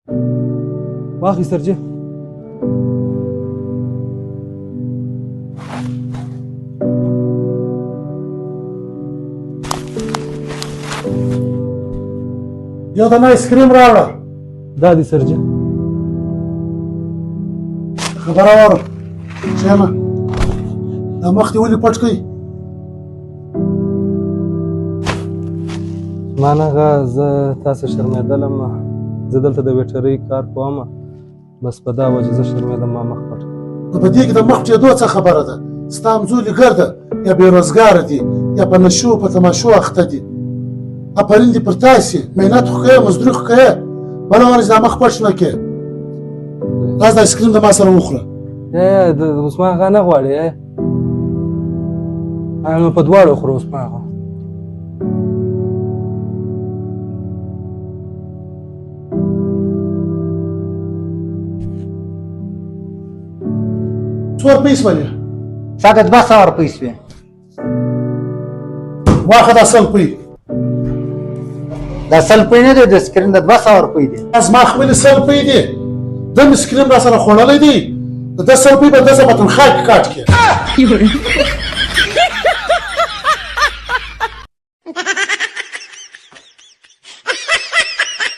واخلي سرجي. یو دانه آیس کریم راوړه. دا دي سرجي. خبره واوره. کښېنه. دا مخ دې ولې پټ کړئ؟ عثمان اغا زه تاسو شرمېدلم، زه دلته د ویټرۍ کار کوم، بس په دا وجه زه شرمېدم ما مخ پټ. نو په دې کې د مخ پټېدو څه خبره ده؟ ستا همزولي ګرده یا بېروزګاره دي یا په نشو په تماشو اخته دي. افرین دې پر تاسې محنت خو کوې، مزدوري خو کوې، بله ورځ دا مخ پټ نه کوې. راځه د آیسکریم د ما سره وخوره. د عثمان اغا نه غواړې؟ نو په دواړو خورو عثمان اغا. څو روپۍ شولې؟ شاته 200 روپۍ شوې. واخه دا 100 روپۍ. دا 100 روپۍ نه دی، د سکرین د 200 روپۍ دی. زما خپلې 100 روپۍ دي. ده مې سکریم را سره خوړلی دی. د 10 روپۍ به داسې په تنخوا کې کاټ کړي.